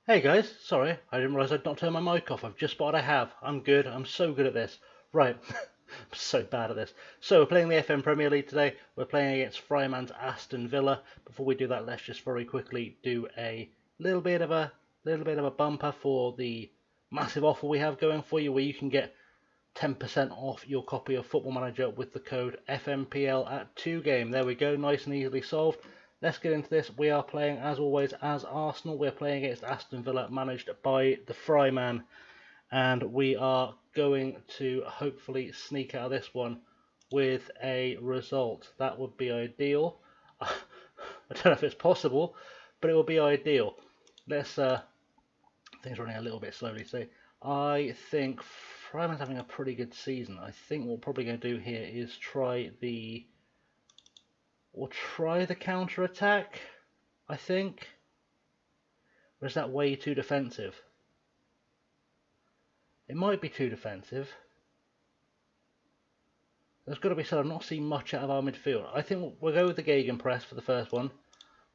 Hey guys, sorry, I didn't realise I'd not turned my mic off. I've just spotted I have. I'm good. I'm so good at this. Right, I'm so bad at this. So we're playing the FM Premier League today. We're playing against Fryman's Aston Villa. Before we do that, let's just very quickly do a little bit of a bumper for the massive offer we have going for you, where you can get 10% off your copy of Football Manager with the code FMPL at 2game. There we go, nice and easily solved. Let's get into this. We are playing, as always, as Arsenal. We're playing against Aston Villa, managed by the Fryman. And we are going to hopefully sneak out of this one with a result. That would be ideal. I don't know if it's possible, but it would be ideal. Let's, things running a little bit slowly today. I think Fryman's having a pretty good season. I think what we're probably going to do here is we'll try the counter-attack, I think. Or is that way too defensive? It might be too defensive. There's got to be some. I've not seen much out of our midfield. I think we'll go with the Gegenpress for the first one.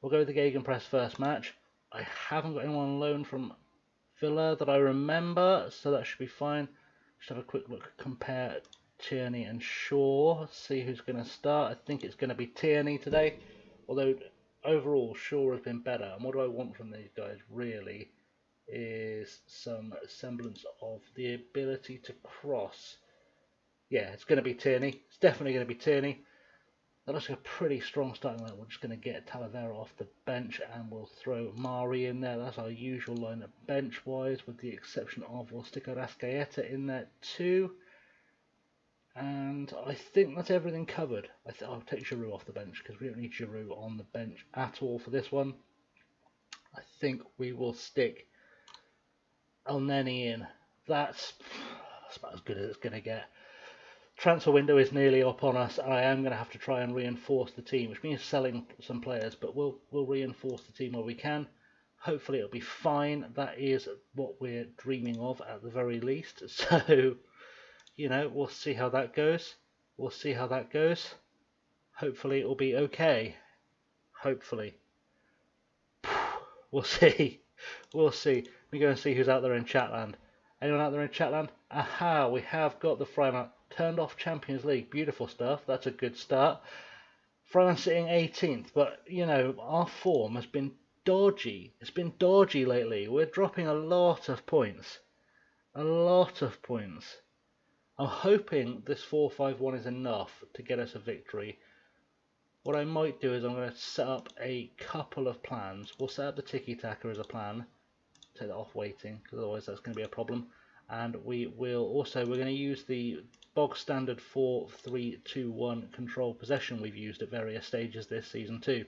We'll go with the Gegenpress first match. I haven't got anyone on loan from Villa that I remember, so that should be fine. Just have a quick look, compare Tierney and Shaw, see who's going to start. I think it's going to be Tierney today, although overall Shaw has been better. And what do I want from these guys really is some semblance of the ability to cross. Yeah, it's going to be Tierney. It's definitely going to be Tierney. That looks like a pretty strong starting line. We're just going to get Talavera off the bench and we'll throw Mari in there. That's our usual lineup bench-wise, with the exception of we'll stick Arrascaeta in there too. And I think that's everything covered. I'll take Giroud off the bench because we don't need Giroud on the bench at all for this one. I think we will stick Elneny in. That's about as good as it's going to get. Transfer window is nearly upon us, and I am going to have to try and reinforce the team, which means selling some players, but we'll reinforce the team where we can. Hopefully it'll be fine. That is what we're dreaming of at the very least. So, you know, we'll see how that goes. We'll see how that goes. Hopefully it'll be okay. Hopefully. We'll see. We'll see. Let me go and see who's out there in Chatland. Anyone out there in Chatland? Aha, we have got the Fryman. Turned off Champions League. Beautiful stuff. That's a good start. Fryman sitting 18th, but, you know, our form has been dodgy. It's been dodgy lately. We're dropping a lot of points. A lot of points. I'm hoping this 4-5-1 is enough to get us a victory. What I might do is I'm going to set up a couple of plans. We'll set up the tiki-taka as a plan. Take that off waiting, because otherwise that's going to be a problem. And we will also, we're going to use the bog standard 4-3-2-1 control possession we've used at various stages this season too.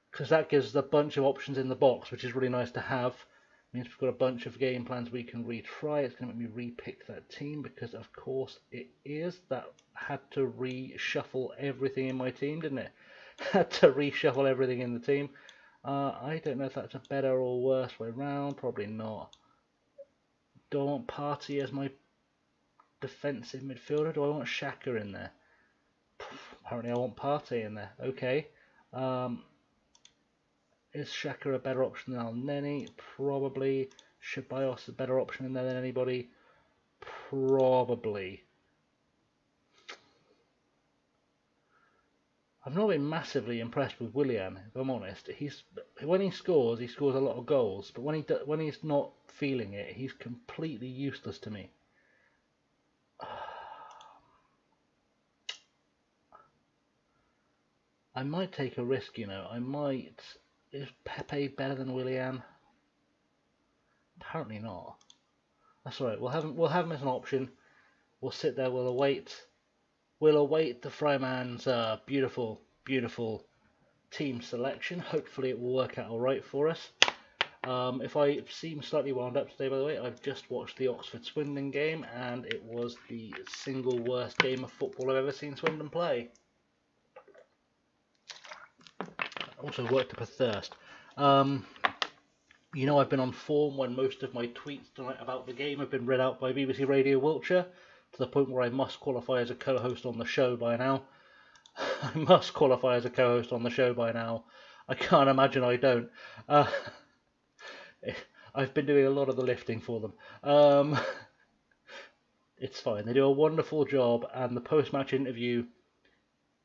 Because that gives us a bunch of options in the box, which is really nice to have. It means we've got a bunch of game plans we can retry. It's going to make me re-pick that team, because of course it is. That had to reshuffle everything in my team, didn't it? Had to reshuffle everything in the team. I don't know if that's a better or worse way round. Probably not. Do I want Partey as my defensive midfielder? Do I want Xhaka in there? Apparently I want Partey in there. Okay. Is Xhaka a better option than Elneny? Probably. Ceballos a better option in there than anybody? Probably. I've not been massively impressed with Willian, if I'm honest. When he scores a lot of goals, but when he's not feeling it, he's completely useless to me. I might take a risk, you know. Is Pepe better than Willian? Apparently not. That's all right. We'll have him as an option. We'll sit there. We'll await the Fryman's beautiful team selection. Hopefully it will work out all right for us. If I seem slightly wound up today, by the way, I've just watched the Oxford-Swindon game, and it was the single worst game of football I've ever seen Swindon play. Also worked up a thirst. You know, I've been on form when most of my tweets tonight about the game have been read out by BBC Radio Wiltshire, to the point where I must qualify as a co-host on the show by now. I must qualify as a co-host on the show by now. I can't imagine I don't. I've been doing a lot of the lifting for them. It's fine. They do a wonderful job, and the post-match interview,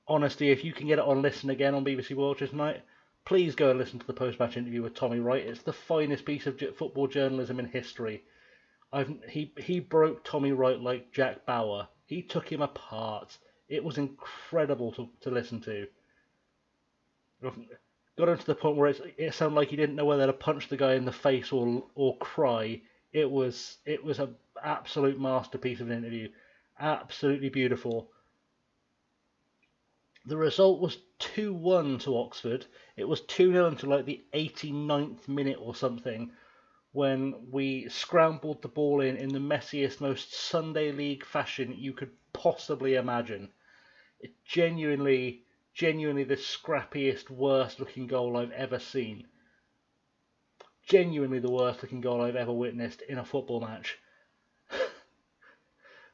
honestly, if you can get it on Listen Again on BBC Wiltshire tonight, please go and listen to the post-match interview with Tommy Wright. It's the finest piece of football journalism in history. He broke Tommy Wright like Jack Bauer. He took him apart. It was incredible to listen to. Got him to the point where it sounded like he didn't know whether to punch the guy in the face or cry. It was an absolute masterpiece of an interview. Absolutely beautiful. The result was 2-1 to Oxford. It was 2-0 until like the 89th minute or something, when we scrambled the ball in the messiest, most Sunday League fashion you could possibly imagine. It genuinely the scrappiest, worst looking goal I've ever seen. Genuinely the worst looking goal I've ever witnessed in a football match.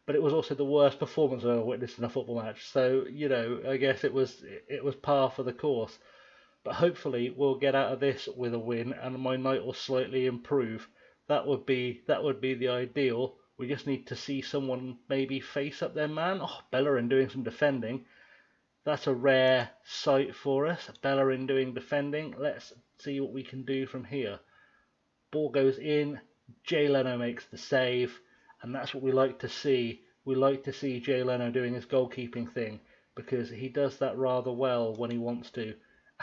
But it was also the worst performance I've ever witnessed in a football match. So, you know, I guess it was par for the course. But hopefully we'll get out of this with a win, and my night will slightly improve. That would be the ideal. We just need to see someone maybe face up their man. Oh, Bellerin doing some defending. That's a rare sight for us. Bellerin doing defending. Let's see what we can do from here. Ball goes in. Jay Leno makes the save. And that's what we like to see. We like to see Jay Leno doing his goalkeeping thing, because he does that rather well when he wants to,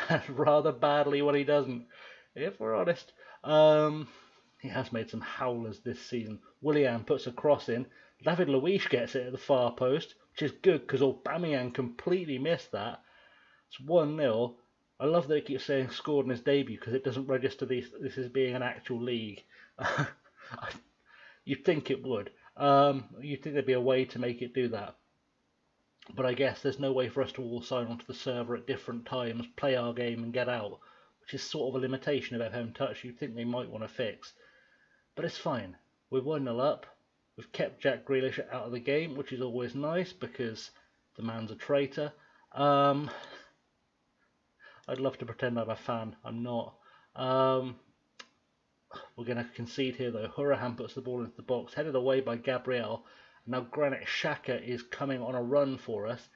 and rather badly when he doesn't, if we're honest. He has made some howlers this season. Willian puts a cross in. David Luiz gets it at the far post, which is good because Aubameyang completely missed that. It's 1-0. I love that it keeps saying scored in his debut, because it doesn't register this as being an actual league. You'd think it would. You'd think there'd be a way to make it do that. But I guess there's no way for us to all sign onto the server at different times, play our game and get out, which is sort of a limitation of FM Touch you'd think they might want to fix. But it's fine. We're 1-0 up. We've kept Jack Grealish out of the game, which is always nice because the man's a traitor. I'd love to pretend I'm a fan. I'm not. We're going to concede here though. Hurahan puts the ball into the box, headed away by Gabriel. Now Granit Xhaka is coming on a run for us.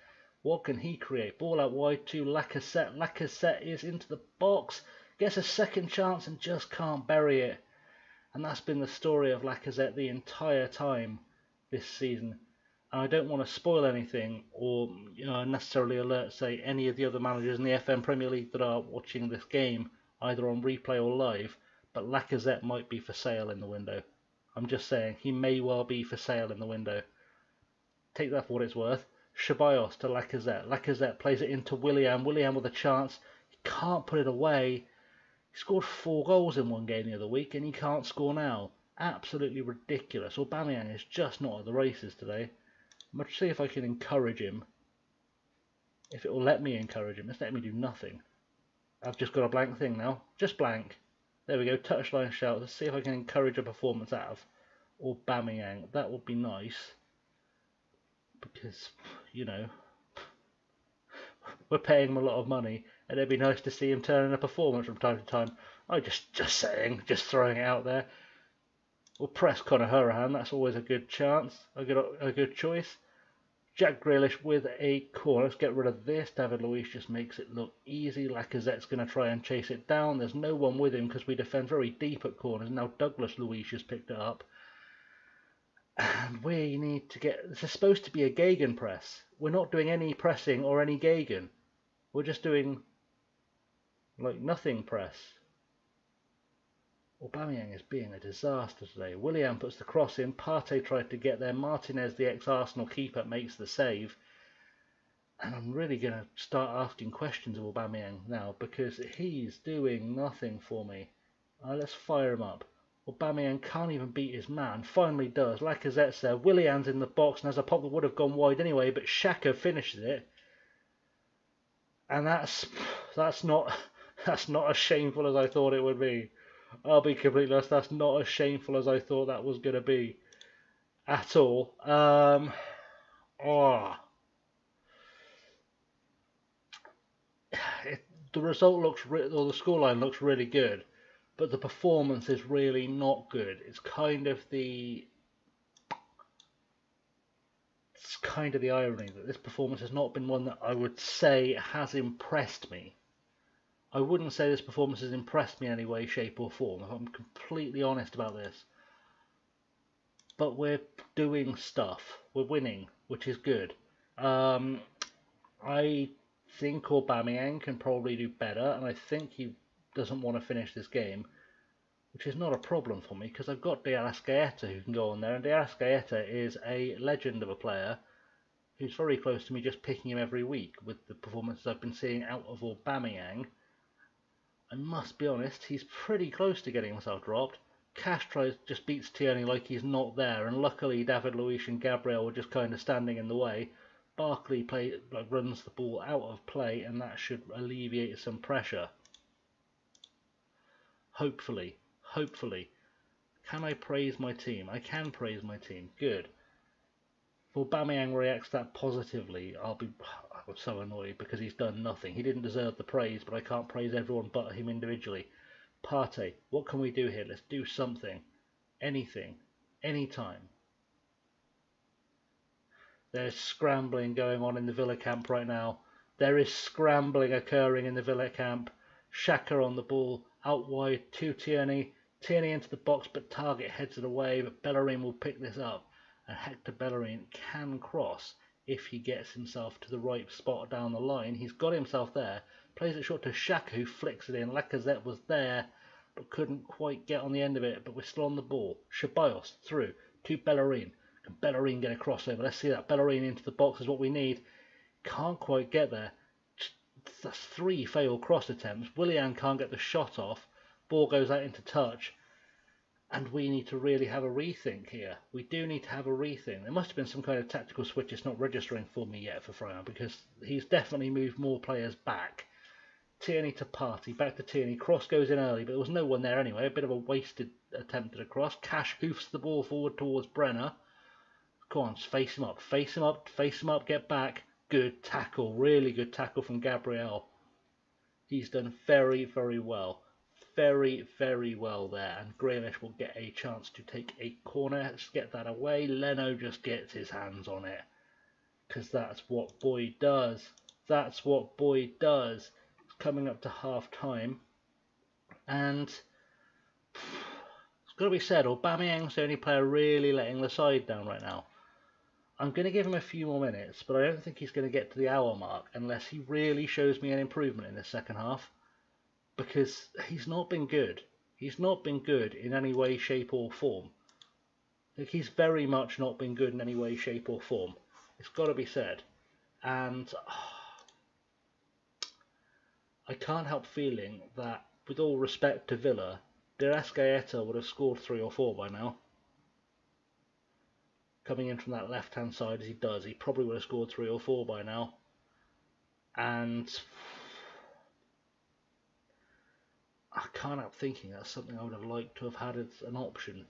What can he create? Ball out wide to Lacazette. Lacazette is into the box, gets a second chance and just can't bury it. And that's been the story of Lacazette the entire time this season. And I don't want to spoil anything or necessarily alert, say, any of the other managers in the FM Premier League that are watching this game, either on replay or live, but Lacazette might be for sale in the window. I'm just saying, he may well be for sale in the window. Take that for what it's worth. Ceballos to Lacazette. Lacazette plays it into Willian. Willian with a chance. He can't put it away. He scored 4 goals in one game the other week, and he can't score now. Absolutely ridiculous. Aubameyang is just not at the races today. I'm going to see if I can encourage him. If it will let me encourage him. It's letting me do nothing. I've just got a blank thing now. Just blank. There we go. Touchline shout. Let's see if I can encourage a performance out of Aubameyang. That would be nice. Because, we're paying him a lot of money, and it'd be nice to see him turn in a performance from time to time. I'm just saying, just throwing it out there. We'll press Conor Hurahan. That's always a good chance, a good choice. Jack Grealish with a corner. Let's get rid of this. David Luiz just makes it look easy. Lacazette's going to try and chase it down. There's no one with him because we defend very deep at corners. Now Douglas Luiz just picked it up. And we need to get... This is supposed to be a gegenpress. We're not doing any pressing or any gegen. We're just doing, like, nothing press. Aubameyang is being a disaster today. Willian puts the cross in. Partey tried to get there. Martinez, the ex-Arsenal keeper, makes the save. And I'm really going to start asking questions of Aubameyang now because he's doing nothing for me. Let's fire him up. Aubameyang can't even beat his man. Finally does. Lacazette's there. Willian's in the box and has a pop that would have gone wide anyway, but Xhaka finishes it. And that's not as shameful as I thought it would be. I'll be completely honest, that's not as shameful as I thought that was going to be at all. The result looks, or the scoreline looks really good, but the performance is really not good. It's kind of the irony that this performance has not been one that I would say has impressed me. I wouldn't say this performance has impressed me in any way, shape or form, if I'm completely honest about this. But we're doing stuff. We're winning, which is good. I think Aubameyang can probably do better, and I think he doesn't want to finish this game, which is not a problem for me, because I've got De Arrascaeta who can go on there, and De Arrascaeta is a legend of a player who's very close to me just picking him every week with the performances I've been seeing out of Aubameyang. I must be honest, he's pretty close to getting himself dropped. Cash just beats Tierney like he's not there, and luckily David Luiz and Gabriel were just kind of standing in the way. Barkley runs the ball out of play, and that should alleviate some pressure. Hopefully. Can I praise my team? I can praise my team. Good. If Aubameyang reacts that positively, I'm so annoyed because he's done nothing. He didn't deserve the praise, but I can't praise everyone but him individually. Partey, what can we do here? Let's do something. Anything. Anytime. There's scrambling going on in the Villa camp right now. There is scrambling occurring in the Villa camp. Xhaka on the ball, out wide to Tierney. Tierney into the box, but Target heads it away, but Bellerin will pick this up. And Hector Bellerin can cross if he gets himself to the right spot down the line. He's got himself there. Plays it short to Xhaka, who flicks it in. Lacazette was there, but couldn't quite get on the end of it. But we're still on the ball. Ceballos through to Bellerin. Can Bellerin get a crossover? Let's see that. Bellerin into the box is what we need. Can't quite get there. That's 3 failed cross attempts. Willian can't get the shot off. Ball goes out into touch. And we need to really have a rethink here. We do need to have a rethink. There must have been some kind of tactical switch it's not registering for me yet for Freyr, because he's definitely moved more players back. Tierney to Partey, back to Tierney. Cross goes in early, but there was no one there anyway. A bit of a wasted attempt at a cross. Cash hoofs the ball forward towards Brenner. Go on, face him up, face him up, face him up, get back. Good tackle, really good tackle from Gabriel. He's done very, very well. Very, very well there, and Grealish will get a chance to take a corner. Let's get that away. Leno just gets his hands on it, because that's what Boyd does. That's what Boyd does. It's coming up to half time, and it's got to be said, Aubameyang's the only player really letting the side down right now. I'm going to give him a few more minutes, but I don't think he's going to get to the hour mark unless he really shows me an improvement in the second half. Because he's not been good. He's not been good in any way, shape or form. He's very much not been good in any way, shape or form. It's got to be said. And I can't help feeling that, with all respect to Villa, De Arrascaeta would have scored 3 or 4 by now. Coming in from that left-hand side as he does, he probably would have scored 3 or 4 by now. And I can't help thinking that's something I would have liked to have had as an option.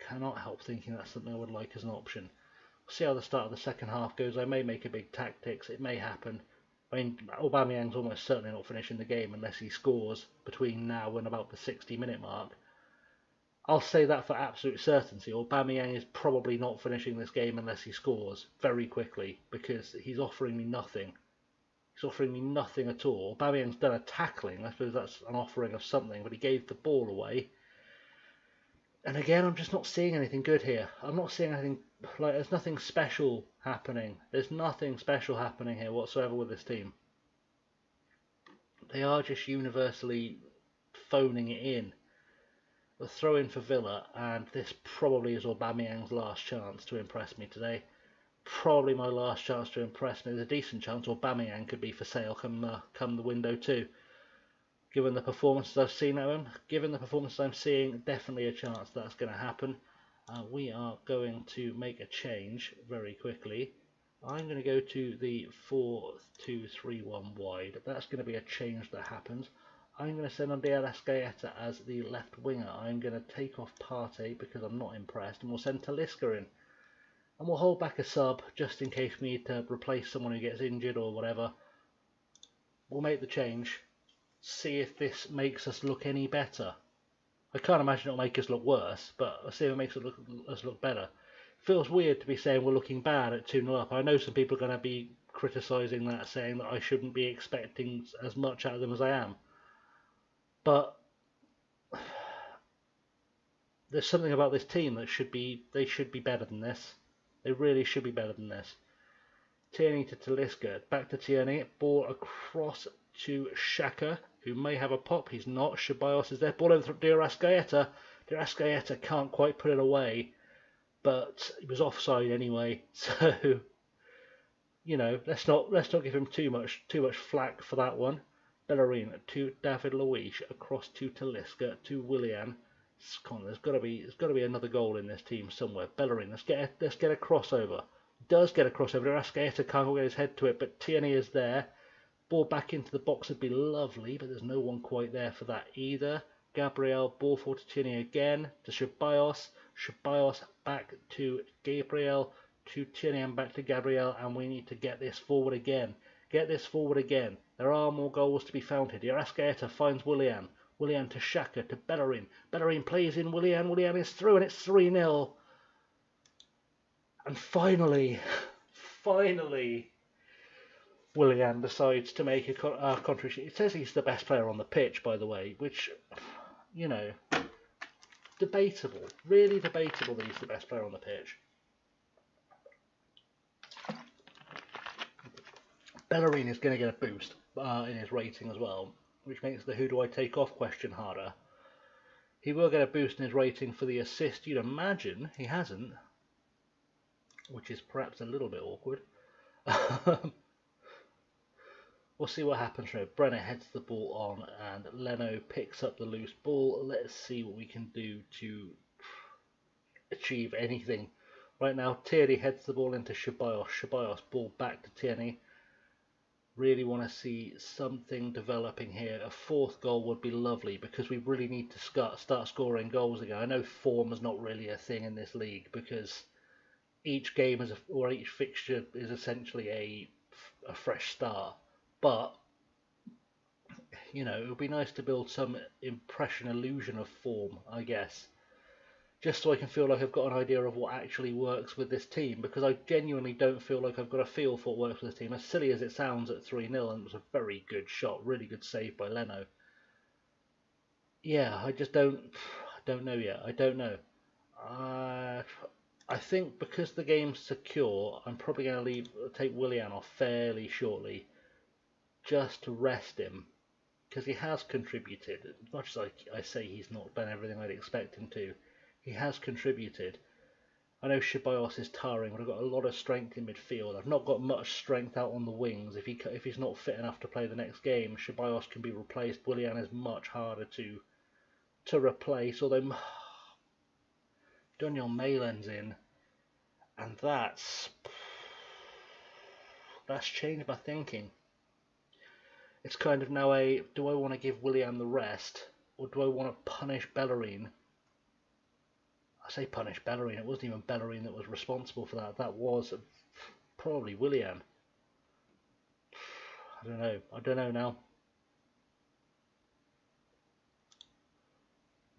Cannot help thinking that's something I would like as an option. We'll see how the start of the second half goes. I may make a big tactics. It may happen. I mean, Aubameyang's almost certainly not finishing the game unless he scores between now and about the 60-minute mark. I'll say that for absolute certainty. Aubameyang is probably not finishing this game unless he scores very quickly, because he's offering me nothing. He's offering me nothing at all. Aubameyang's done a tackling. I suppose that's an offering of something, but he gave the ball away. And again, I'm just not seeing anything good here. I'm not seeing anything, like, there's nothing special happening. There's nothing special happening here whatsoever with this team. They are just universally phoning it in. The throw in for Villa, and this probably is Aubameyang's last chance to impress me today. Probably my last chance to impress me. There's a decent chance Aubameyang could be for sale come the window too. Given the performances I've seen of him, given the performances I'm seeing, definitely a chance that's going to happen. We are going to make a change very quickly. I'm going to go to the 4-2-3-1 wide. That's going to be a change that happens. I'm going to send on Diaz Gaeta as the left winger. I'm going to take off Partey because I'm not impressed, and we'll send Talisca in. And we'll hold back a sub just in case we need to replace someone who gets injured or whatever. We'll make the change. See if this makes us look any better. I can't imagine it'll make us look worse, but I'll see if it makes us look better. It feels weird to be saying we're looking bad at 2-0 up. I know some people are going to be criticising that, saying that I shouldn't be expecting as much out of them as I am. But there's something about this team that they should be better than this. They really should be better than this. Tierney to Talisca, back to Tierney, ball across to Xhaka, who may have a pop. He's not. Ceballos is there. Ball over to Diaz Gaeta. Diaz Gaeta can't quite put it away, but he was offside anyway. So, you know, let's not give him too much flack for that one. Bellerin to David Luiz, across to Talisca to Willian. There's got to be another goal in this team somewhere. Bellerin, let's get a crossover. Does get a crossover. Diaz Gaeta can't get his head to it, but Tierney is there. Ball back into the box would be lovely, but there's no one quite there for that either. Gabriel, ball for to Tierney again, to Ceballos. Ceballos back to Gabriel, to Tierney and back to Gabriel, and we need to get this forward again. Get this forward again. There are more goals to be found here. Diaz Gaeta finds Willian. Willian to Xhaka, to Bellerin. Bellerin plays in Willian. Willian is through, and it's 3-0. And finally, Willian decides to make a contribution. It says he's the best player on the pitch, by the way, which, you know, debatable. Really debatable that he's the best player on the pitch. Bellerin is going to get a boost in his rating as well, which makes the who do I take off question harder. He will get a boost in his rating for the assist. You'd imagine he hasn't, which is perhaps a little bit awkward. We'll see what happens here. Brenner heads the ball on and Leno picks up the loose ball. Let's see what we can do to achieve anything. Right now, Tierney heads the ball into Ceballos. Ceballos, ball back to Tierney. Really want to see something developing here. A fourth goal would be lovely because we really need to start scoring goals again. I know form is not really a thing in this league because each game or each fixture is essentially a fresh start. But, you know, it would be nice to build some illusion of form, I guess. Just so I can feel like I've got an idea of what actually works with this team, because I genuinely don't feel like I've got a feel for what works with this team. As silly as it sounds at 3-0, and it was a very good shot, really good save by Leno. Yeah, I just don't know yet. I don't know. I think because the game's secure, I'm probably going to take Willian off fairly shortly, just to rest him, because he has contributed. As much as I say he's not done everything I'd expect him to, he has contributed. I know Ceballos is tiring, but I've got a lot of strength in midfield. I've not got much strength out on the wings. If he's not fit enough to play the next game, Ceballos can be replaced. Willian is much harder to replace, although Daniel Malen's in, and that's changed my thinking. It's kind of now do I want to give Willian the rest, or do I want to punish Bellerin? I say punish Bellerin, it wasn't even Bellerin that was responsible for that. That was probably Willian. I don't know now.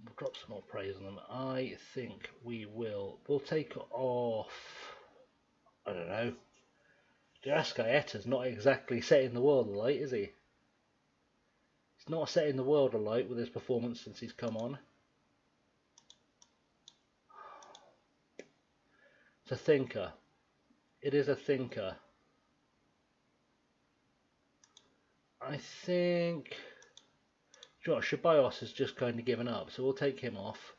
We'll drop some more praise on them. I think we'll take off, I don't know. Ascaeta's not exactly setting the world alight, is he? He's not setting the world alight with his performance since he's come on. It's a thinker. It is a thinker. I think... Do you know what? Ceballos has just kind of given up, so we'll take him off.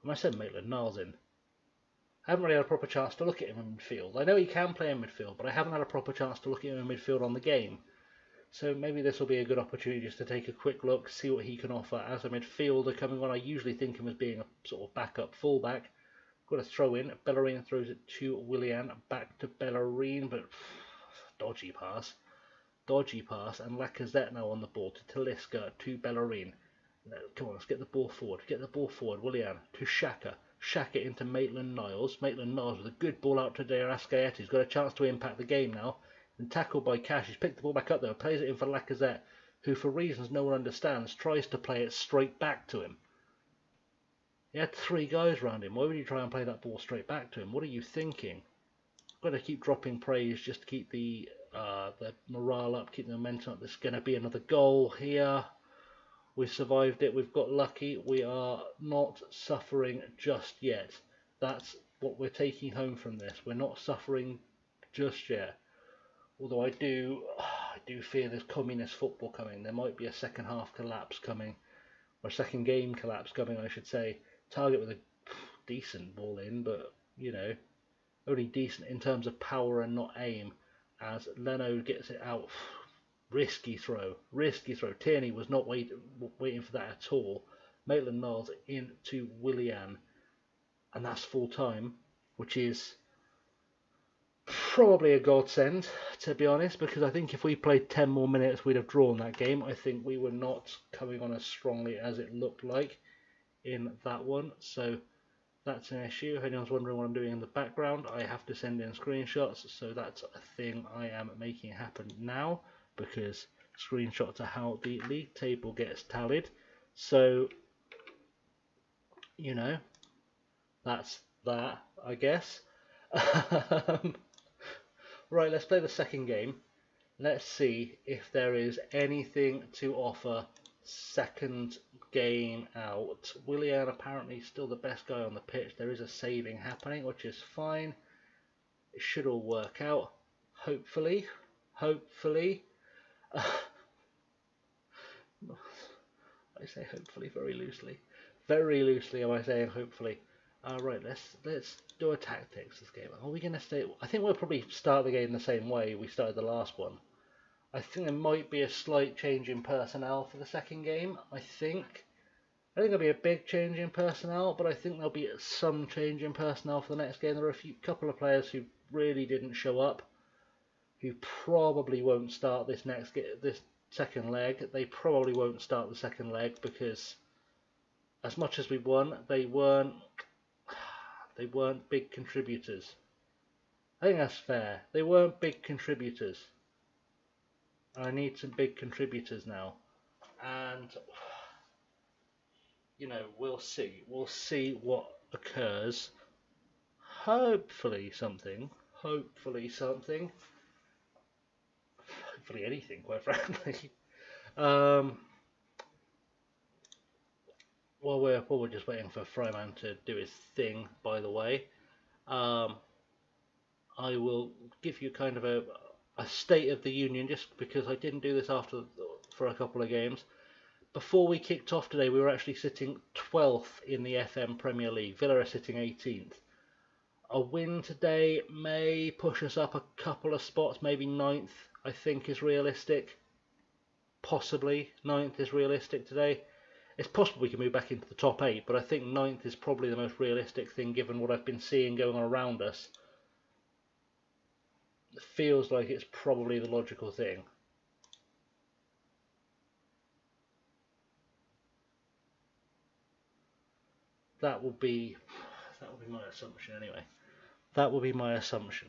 I might send Maitland-Niles in. I haven't really had a proper chance to look at him in midfield. I know he can play in midfield, but I haven't had a proper chance to look at him in midfield on the game. So maybe this will be a good opportunity just to take a quick look, see what he can offer as a midfielder coming on. I usually think him as being a sort of backup fullback. Got a throw in. Bellerin throws it to Willian. Back to Bellerin, but dodgy pass. Dodgy pass. And Lacazette now on the ball to Talisca, to Bellerin. Come on, let's get the ball forward. Get the ball forward. Willian to Xhaka. Xhaka into Maitland-Niles. Maitland-Niles with a good ball out to Ascaeta. He's got a chance to impact the game now. And tackled by Cash. He's picked the ball back up though. Plays it in for Lacazette, who for reasons no one understands tries to play it straight back to him. He had 3 guys around him. Why would you try and play that ball straight back to him? What are you thinking? Got to keep dropping praise just to keep the morale up, keep the momentum up. There's going to be another goal here. We survived it. We've got lucky. We are not suffering just yet. That's what we're taking home from this. We're not suffering just yet. Although I do fear there's communist football coming. There might be a second half collapse coming, or a second game collapse coming, I should say. Target with a decent ball in, but you know, only decent in terms of power and not aim. As Leno gets it out, risky throw. Tierney was not waiting for that at all. Maitland-Niles into Willian, and that's full time, which is probably a godsend, to be honest, because I think if we played 10 more minutes, we'd have drawn that game. I think we were not coming on as strongly as it looked like in that one, so that's an issue. If anyone's wondering what I'm doing in the background, I have to send in screenshots, so that's a thing I am making happen now, because screenshots are how the league table gets tallied. So, you know, that's that, I guess. Right, let's play the second game. Let's see if there is anything to offer. Second game out. Willian apparently still the best guy on the pitch. There is a saving happening, which is fine. It should all work out. Hopefully. I say hopefully very loosely. Very loosely am I saying hopefully. Right, let's do a tactics this game. Are we going to stay? I think we'll probably start the game the same way we started the last one. I think there might be a slight change in personnel for the second game. I don't think there'll be a big change in personnel, but I think there'll be some change in personnel for the next game. There are couple of players who really didn't show up, who probably won't start this second leg. They probably won't start the second leg because, as much as we won, they weren't big contributors. I think that's fair. They weren't big contributors. I need some big contributors now, and you know, we'll see what occurs. Hopefully anything, quite frankly. While we're just waiting for Fryman to do his thing, by the way, I will give you kind of a state of the union, just because I didn't do this for a couple of games. Before we kicked off today, we were actually sitting 12th in the FM Premier League. Villa are sitting 18th. A win today may push us up a couple of spots, maybe 9th, I think is realistic. Possibly 9th is realistic today. It's possible we can move back into the top 8, but I think 9th is probably the most realistic thing given what I've been seeing going on around us. It feels like it's probably the logical thing. That will be my assumption anyway. That will be my assumption.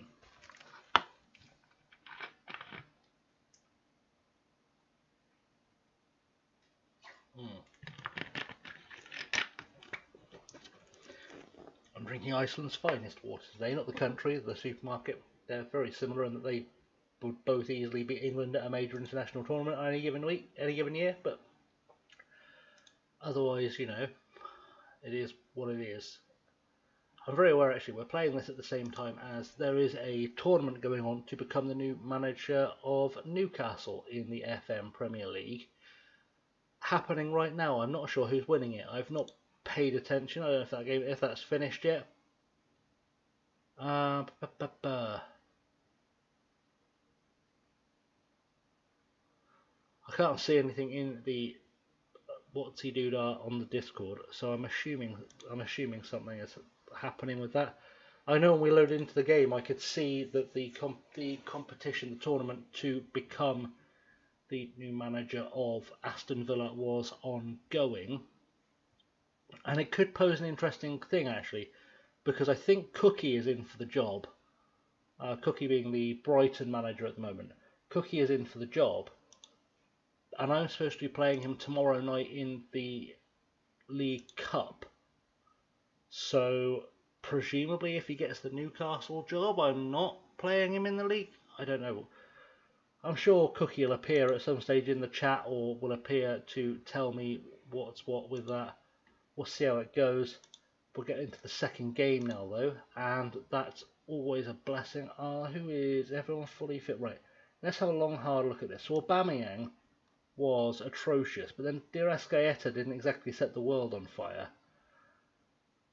drinking Iceland's finest waters today, not the country, the supermarket. They're very similar in that they would both easily beat England at a major international tournament on any given week, any given year, but otherwise, you know, it is what it is. I'm very aware actually we're playing this at the same time as there is a tournament going on to become the new manager of Newcastle in the FM Premier League. Happening right now. I'm not sure who's winning it. I've not paid attention. I don't know if that's finished yet. I can't see anything in the what's he doodah on the Discord, so I'm assuming something is happening with that. I know when we loaded into the game, I could see that the competition, the tournament to become the new manager of Aston Villa was ongoing, and it could pose an interesting thing actually, because I think Cookie is in for the job. Cookie being the Brighton manager at the moment. Cookie is in for the job, and I'm supposed to be playing him tomorrow night in the League Cup. So presumably if he gets the Newcastle job, I'm not playing him in the league. I don't know. I'm sure Cookie will appear at some stage in the chat, or will appear to tell me what's what with that. We'll see how it goes. We'll get into the second game now though, and that's always a blessing. Who is everyone fully fit? Right, let's have a long hard look at this. So Aubameyang was atrocious, but then Dires Gaeta didn't exactly set the world on fire.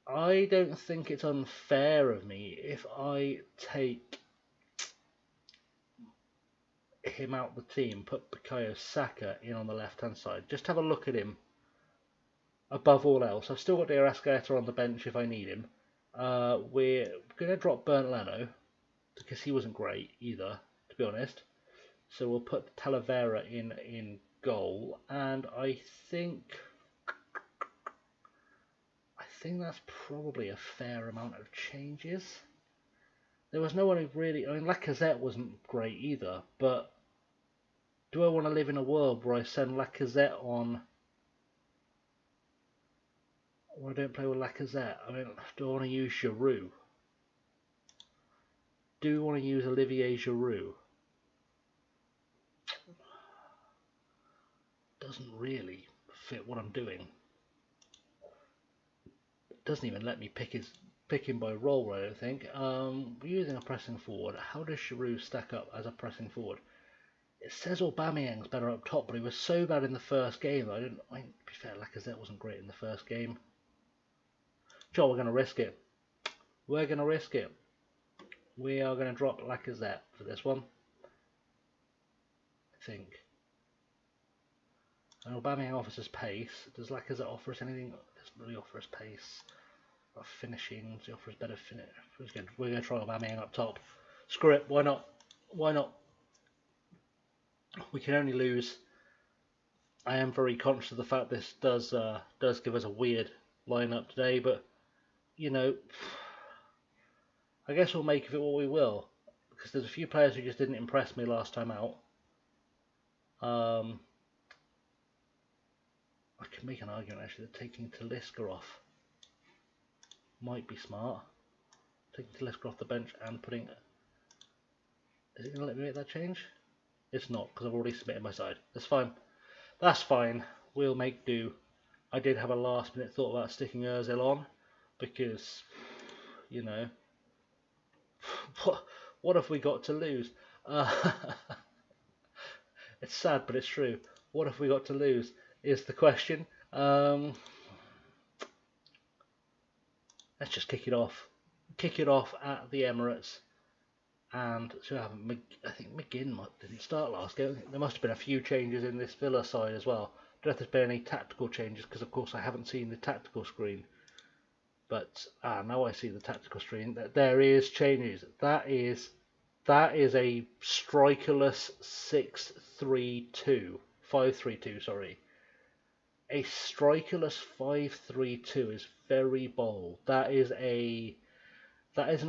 I don't think it's unfair of me if I take him out the team, put Bukayo Saka in on the left hand side. Just have a look at him above all else. I've still got Dires Gaeta on the bench if I need him. We're going to drop Bernd Leno because he wasn't great either, to be honest. So we'll put Talavera in goal, and I think that's probably a fair amount of changes. There was no one who really... I mean, Lacazette wasn't great either, but do I want to live in a world where I send Lacazette on... or I don't play with Lacazette? I mean, do I want to use Giroud? Do I want to use Olivier Giroud? Doesn't really fit what I'm doing. Doesn't even let me pick him by role, I don't think. We're using a pressing forward. How does Giroud stack up as a pressing forward? It says Aubameyang's better up top, but he was so bad in the first game that to be fair, Lacazette wasn't great in the first game. Sure, we're going to risk it. We're going to risk it. We are going to drop Lacazette for this one, I think. And Aubameyang offers us pace. Does Lacazette offer us anything? Doesn't really offer us pace. Or finishing. Does he offer us better finish? We're going to try Aubameyang up top. Screw it. Why not? Why not? We can only lose. I am very conscious of the fact this does give us a weird lineup today, but you know, I guess we'll make of it what we will, because there's a few players who just didn't impress me last time out. I can make an argument actually that taking Talisca off might be smart. Taking Talisca off the bench and putting... Is it going to let me make that change? It's not, because I've already submitted my side. That's fine. That's fine. We'll make do. I did have a last minute thought about sticking Ozil on, because, you know, what have we got to lose? It's sad, but it's true. What have we got to lose is the question. Let's just kick it off. Kick it off at the Emirates. And so I think McGinn didn't start last game. There must have been a few changes in this Villa side as well. I don't know if there's been any tactical changes, because of course I haven't seen the tactical screen. But now I see the tactical screen. There is changes. That is a strikerless 5-3-2. Sorry. A strikerless 5-3-2 is very bold. That is an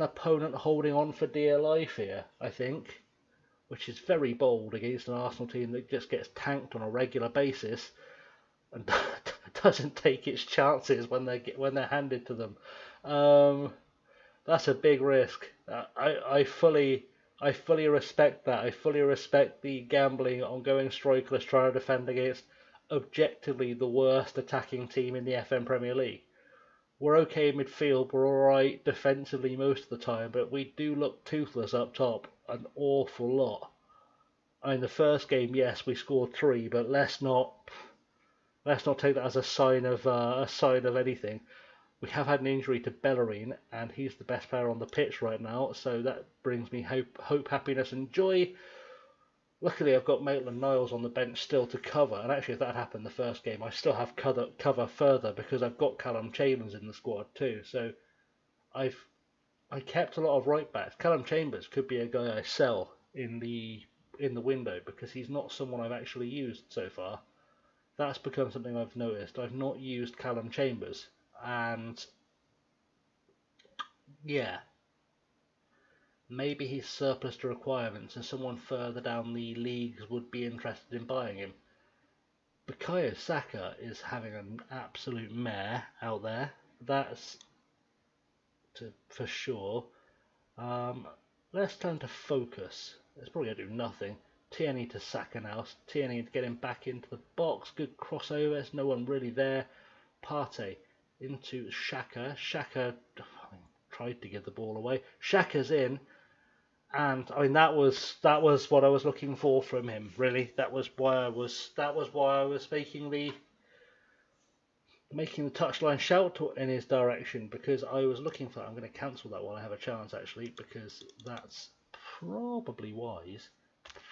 opponent holding on for dear life here, I think, which is very bold against an Arsenal team that just gets tanked on a regular basis and doesn't take its chances when they're handed to them. That's a big risk. I fully respect that. I fully respect the gambling on going strikerless, trying to defend against objectively the worst attacking team in the FM Premier League. We're okay in midfield, we're alright defensively most of the time, but we do look toothless up top an awful lot. In the first game, yes, we scored 3, but let's not take that as a sign of anything. We have had an injury to Bellerin, and he's the best player on the pitch right now, so that brings me hope, happiness, and joy. Luckily, I've got Maitland-Niles on the bench still to cover, and actually, if that happened the first game, I still have cover further because I've got Callum Chambers in the squad too. So I kept a lot of right backs. Callum Chambers could be a guy I sell in the window because he's not someone I've actually used so far. That's become something I've noticed. I've not used Callum Chambers, and yeah, maybe he's surplus to requirements and someone further down the leagues would be interested in buying him. Bukayo Saka is having an absolute mare out there. That's for sure. Let's turn to focus. It's probably going to do nothing. Tierney to Saka now. Tierney to get him back into the box. Good crossover. There's no one really there. Partey into Xhaka. Xhaka tried to give the ball away. Xhaka's in, and I mean that was what I was looking for from him. Really, that was why I was making the touchline shout in his direction, because I was looking for. I'm going to cancel that while I have a chance actually, because that's probably wise.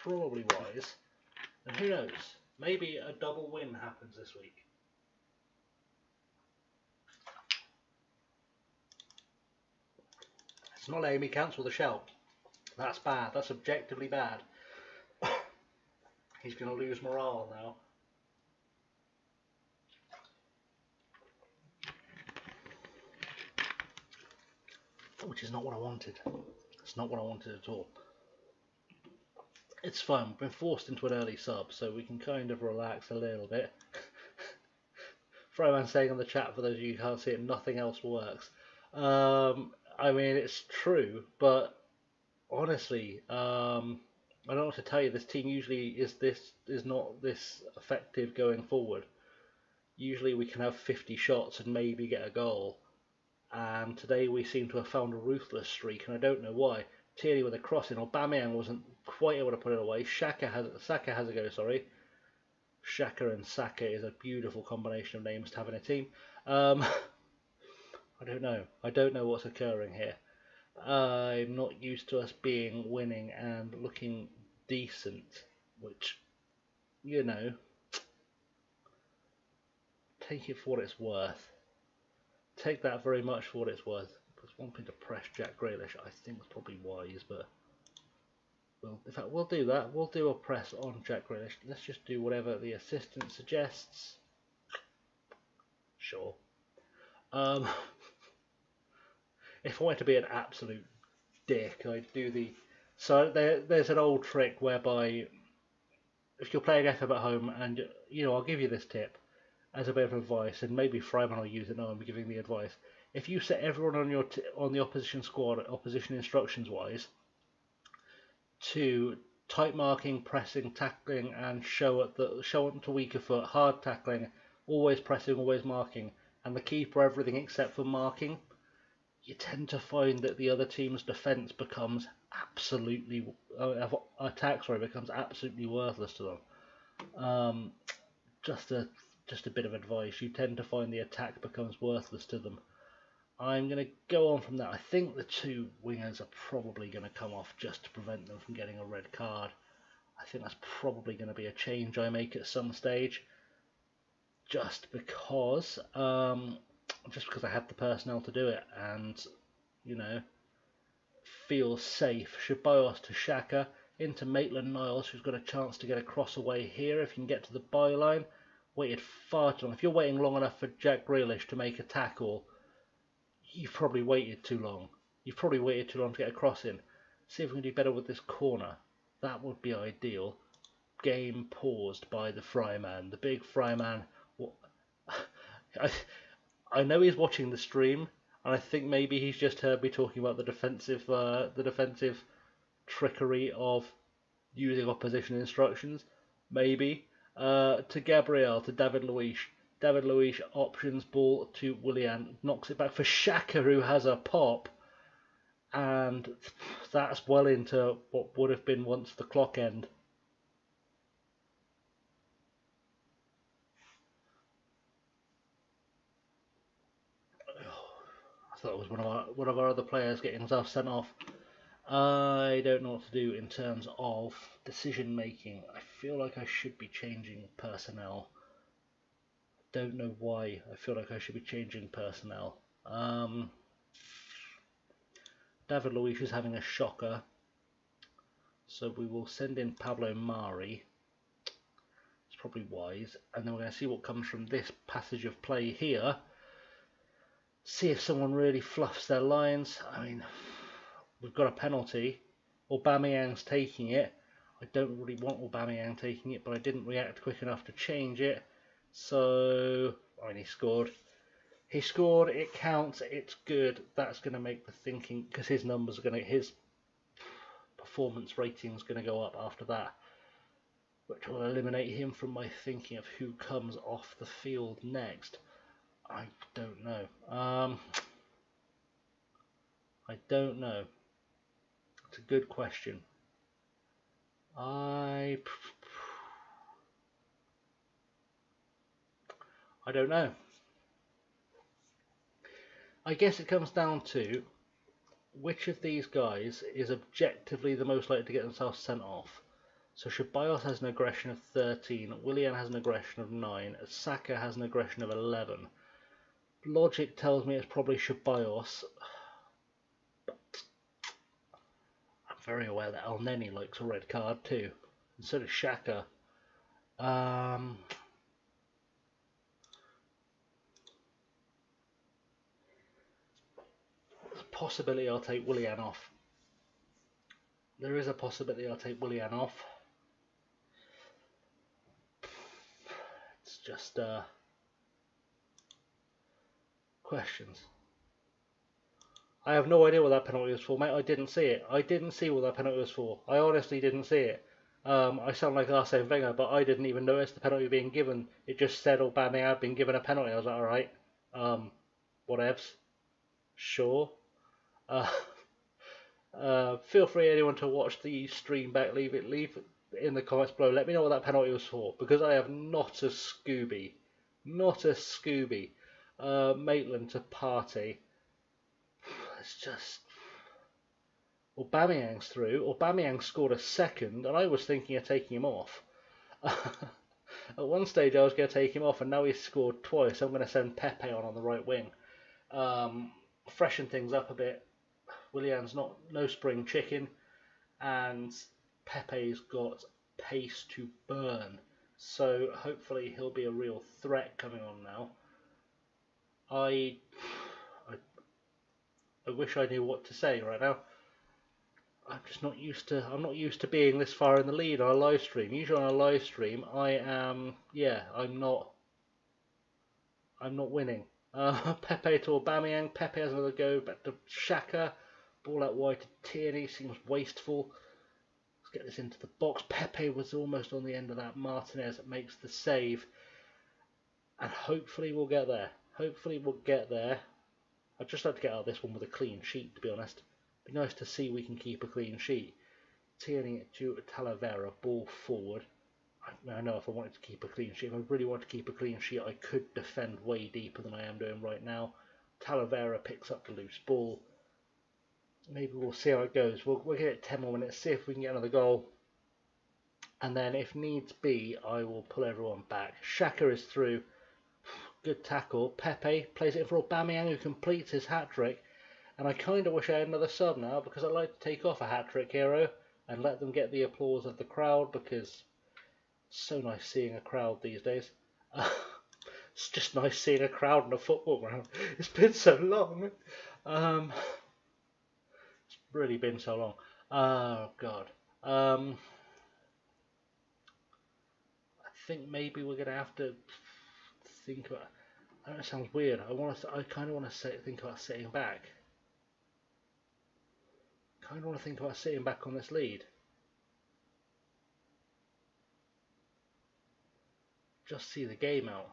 And who knows? Maybe a double win happens this week. It's not letting me cancel the shout. That's bad. That's objectively bad. He's going to lose morale now. Which is not what I wanted. It's not what I wanted at all. It's fine. We've been forced into an early sub, so we can kind of relax a little bit. Fryman saying on the chat, for those of you who can't see it, nothing else works. I mean, it's true, but honestly, I don't know what to tell you. This team usually is not this effective going forward. Usually we can have 50 shots and maybe get a goal, and today we seem to have found a ruthless streak, and I don't know why. Tierney with a crossing. Aubameyang wasn't quite able to put it away. Saka has a go. Sorry, Xhaka and Saka is a beautiful combination of names to have in a team. I don't know. I don't know what's occurring here. I'm not used to us winning and looking decent, which, you know, take it for what it's worth. Take that very much for what it's worth. There's one thing to press Jack Grealish, I think was probably wise, but in fact, we'll do that. We'll do a press on Jack Grealish. Let's just do whatever the assistant suggests. Sure. If I wanted to be an absolute dick, I'd do the... So there's an old trick whereby if you're playing FM at home, and I'll give you this tip as a bit of advice, and maybe Fryman will use it. No, I'm giving the advice. If you set everyone on the opposition squad, opposition instructions wise, to tight marking, pressing, tackling, and show on to weaker foot, hard tackling, always pressing, always marking, and the keeper everything except for marking, you tend to find that the other team's defence becomes absolutely becomes absolutely worthless to them. Just a bit of advice. You tend to find the attack becomes worthless to them. I'm going to go on from that. I think the two wingers are probably going to come off just to prevent them from getting a red card. I think that's probably going to be a change I make at some stage, just because I have the personnel to do it, and feel safe. Ceballos to Xhaka, into Maitland-Niles, who's got a chance to get a cross away here if he can get to the byline. Waited far too long. If you're waiting long enough for Jack Grealish to make a tackle, you've probably waited too long. You've probably waited too long to get a cross in. See if we can do better with this corner. That would be ideal. Game paused by the Fryman. The big Fryman. I know he's watching the stream. and I think maybe he's just heard me talking about the defensive trickery of using opposition instructions. Maybe to Gabriel, to David Luiz. David Luiz options ball to Willian, knocks it back for Xhaka, who has a pop, and that's well into what would have been once the clock end. I thought it was one of our other players getting himself sent off. I don't know what to do in terms of decision making. I feel like I should be changing personnel. Don't know why I feel like I should be changing personnel. David Luiz is having a shocker, so we will send in Pablo Mari. It's probably wise, and then we're going to see what comes from this passage of play here. See if someone really fluffs their lines. I mean, we've got a penalty. Aubameyang's taking it. I don't really want Aubameyang taking it, but I didn't react quick enough to change it. So, I mean, he scored. He scored. It counts. It's good. That's going to make the thinking, because his numbers are going to, his performance rating is going to go up after that, which will eliminate him from my thinking of who comes off the field next. I don't know. I don't know. It's a good question. I don't know. I guess it comes down to which of these guys is objectively the most likely to get themselves sent off. So Ceballos has an aggression of 13, Willian has an aggression of 9, Saka has an aggression of 11. Logic tells me it's probably Ceballos, but I'm very aware that El Neni likes a red card too, and so does Xhaka. There's a possibility I'll take Willian off. There is a possibility I'll take Willian off. It's just questions. I have no idea what that penalty was for, mate. I didn't see it. I didn't see what that penalty was for. I honestly didn't see it. I sound like Arsene Wenger, but I didn't even notice the penalty being given. It just said Aubameyang had been given a penalty. I was like, alright, whatevs. Sure. Feel free, anyone, to watch the stream back. Leave it in the comments below. Let me know what that penalty was for, because I have not a Scooby. Not a Scooby. Maitland to Partey. It's just... Aubameyang's through. Aubameyang scored a second, and I was thinking of taking him off. At one stage I was going to take him off, and now he's scored twice. I'm going to send Pepe on the right wing. Freshen things up a bit. Willian's no spring chicken, and Pepe's got pace to burn. So hopefully he'll be a real threat coming on now. I wish I knew what to say right now. I'm just not used to. I'm not used to being this far in the lead on a live stream. Usually on a live stream, I am. Yeah, I'm not winning. Pepe to Aubameyang. Pepe has another go back to Xhaka. Ball out wide to Tierney. Seems wasteful. Let's get this into the box. Pepe was almost on the end of that. Martinez makes the save, and hopefully we'll get there. Hopefully we'll get there. I'd just like to get out of this one with a clean sheet, to be honest. Be nice to see we can keep a clean sheet. Tierney to Talavera, ball forward. I know if I wanted to keep a clean sheet, if I really wanted to keep a clean sheet, I could defend way deeper than I am doing right now. Talavera picks up the loose ball. Maybe we'll see how it goes. We'll give it 10 more minutes, see if we can get another goal. And then if needs be, I will pull everyone back. Xhaka is through. Good tackle. Pepe plays it for Aubameyang, who completes his hat-trick. And I kind of wish I had another sub now, because I like to take off a hat-trick hero and let them get the applause of the crowd, because it's so nice seeing a crowd these days. It's just nice seeing a crowd in a football ground. It's been so long. It's really been so long. Oh, God. I think maybe we're going to have to think about... I know it sounds weird. I kind of want to think about sitting back. Kind of want to think about sitting back on this lead. Just see the game out.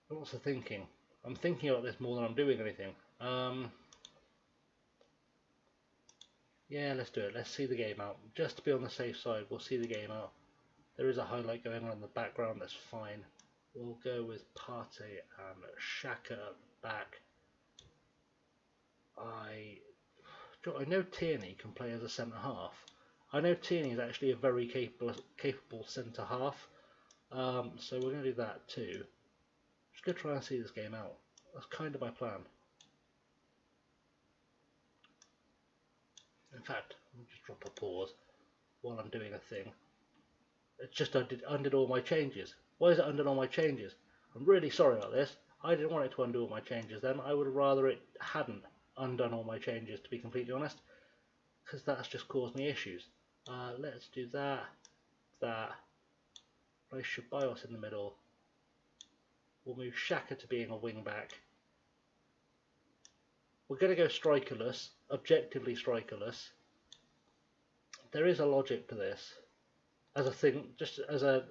I'm also thinking. I'm thinking about this more than I'm doing anything. Yeah, let's do it. Let's see the game out. Just to be on the safe side, we'll see the game out. There is a highlight going on in the background, that's fine. We'll go with Partey and Xhaka back. I know Tierney can play as a centre-half. I know Tierney is actually a very capable centre-half. So we're going to do that too. Just going to try and see this game out. That's kind of my plan. In fact, let me just drop a pause while I'm doing a thing. It's just undid all my changes. Why is it undid all my changes? I'm really sorry about this. I didn't want it to undo all my changes then. I would rather it hadn't undone all my changes, to be completely honest, because that's just caused me issues. Let's do that. Place Ceballos in the middle. We'll move Xhaka to being a wing back. We're going to go strikerless, objectively strikerless. There is a logic to this. As a thing, just as a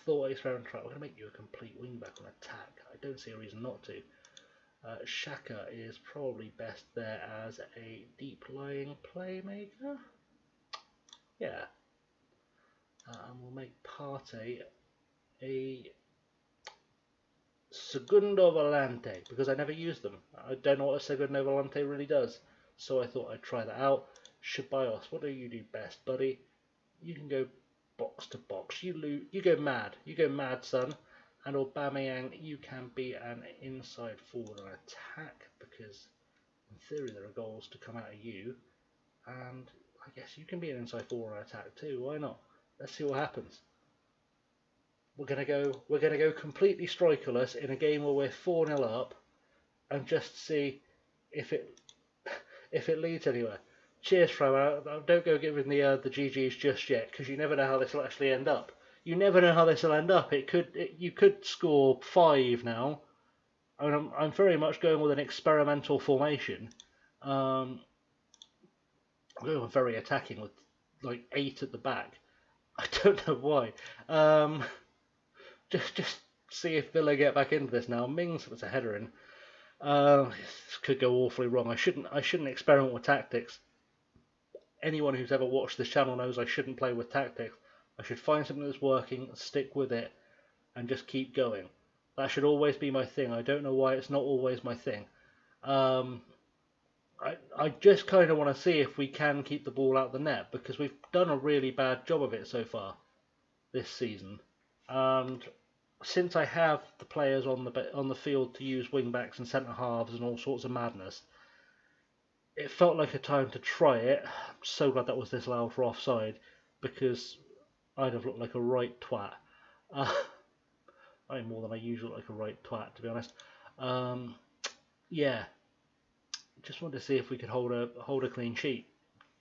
thought experiment, we're going to make you a complete wing back on attack. I don't see a reason not to. Xhaka is probably best there as a deep lying playmaker. Yeah. And we'll make Partey a Segundo Volante, because I never use them. I don't know what a Segundo Volante really does, so I thought I'd try that out. Ceballos, what do you do best, buddy? You can go box to box. You go mad, son. And Aubameyang, you can be an inside forward on attack, because in theory there are goals to come out of you, and I guess you can be an inside forward on attack too. Why not? Let's see what happens. We're gonna go completely strikerless in a game where we're 4-0 up, and just see if it leads anywhere. Cheers, Fro. Don't go giving the GGs just yet, because you never know how this will actually end up. You never know how this will end up. You could score 5 now. I mean, I'm very much going with an experimental formation. I'm going very attacking with like 8 at the back. I don't know why. Just see if Villa get back into this now. Mings puts a header in. This could go awfully wrong. I shouldn't experiment with tactics. Anyone who's ever watched this channel knows I shouldn't play with tactics. I should find something that's working, stick with it, and just keep going. That should always be my thing. I don't know why it's not always my thing. I just kind of want to see if we can keep the ball out the net, because we've done a really bad job of it so far this season. And since I have the players on the field to use wing backs and centre halves and all sorts of madness, it felt like a time to try it. I'm so glad that was disallowed for offside, because I'd have looked like a right twat. I more than I usually look like a right twat, to be honest. Yeah, just wanted to see if we could hold a clean sheet.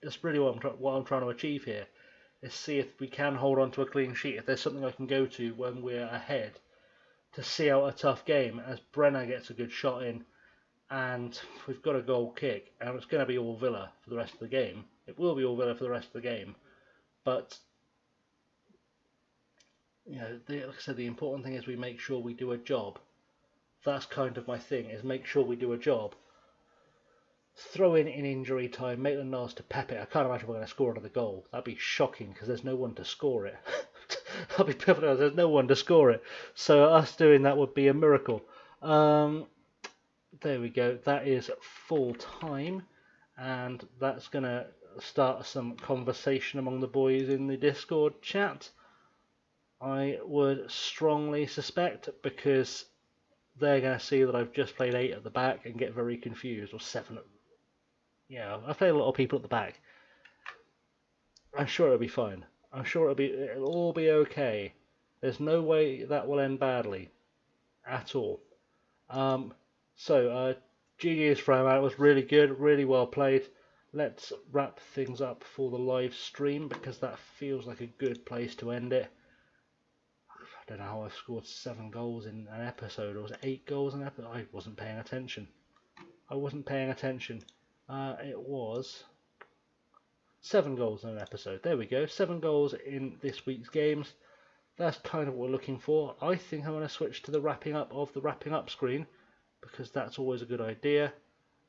That's really what I'm trying to achieve here. Is see if we can hold on to a clean sheet. If there's something I can go to when we're ahead to see out a tough game, as Brenner gets a good shot in, and we've got a goal kick, and it's going to be all Villa for the rest of the game. It will be all Villa for the rest of the game, but you know, like I said, the important thing is we make sure we do a job. That's kind of my thing, is make sure we do a job. Throw in injury time, Maitland-Niles to Pepe. I can't imagine we're going to score another goal. That'd be shocking, because there's no one to score it. I'll be perfectly honest, there's no one to score it. So us doing that would be a miracle. There we go. That is full time, and that's going to start some conversation among the boys in the Discord chat. I would strongly suspect, because they're going to see that I've just played 8 at the back and get very confused, or 7. Yeah, I've played a lot of people at the back. I'm sure it'll be fine. I'm sure it'll all be okay. There's no way that will end badly at all. GG's frame out was really good, really well played. let's wrap things up for the live stream, because that feels like a good place to end it. I don't know how I've scored 7 goals in an episode, or was it 8 goals in an episode? I wasn't paying attention. It was 7 goals in an episode. There we go. 7 goals in this week's games. That's kind of what we're looking for. I think I'm going to switch to the wrapping up of the wrapping up screen, because that's always a good idea.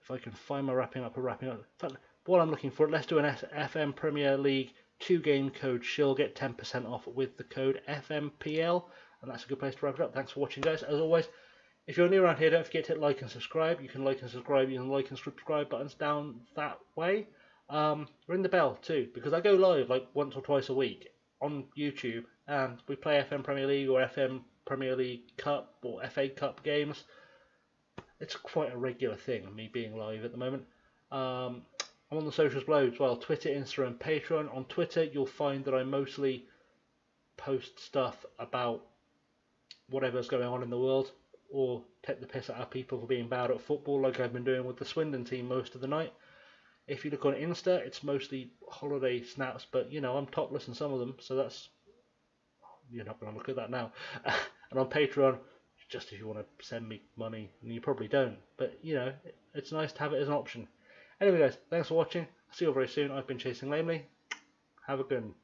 If I can find my wrapping up. In fact, what I'm looking for, let's do an FM Premier League 2-game code shill. Get 10% off with the code FMPL, and that's a good place to wrap it up. Thanks for watching, guys. As always, if you're new around here, don't forget to hit like and subscribe. You can like and subscribe using the like and subscribe buttons down that way. Ring the bell too, because I go live like once or twice a week on YouTube, and we play FM Premier League or FM Premier League Cup or FA Cup games. It's quite a regular thing, me being live at the moment. I'm on the socials below as well, Twitter, Insta and Patreon. On Twitter you'll find that I mostly post stuff about whatever's going on in the world, or take the piss out of people for being bad at football, like I've been doing with the Swindon team most of the night. If you look on Insta, it's mostly holiday snaps, but you know, I'm topless in some of them, so that's, you're not going to look at that now. And on Patreon, just if you want to send me money, and you probably don't, but you know, it's nice to have it as an option. Anyway guys, thanks for watching. See you all very soon. I've been Chasing Lamely. Have a good one.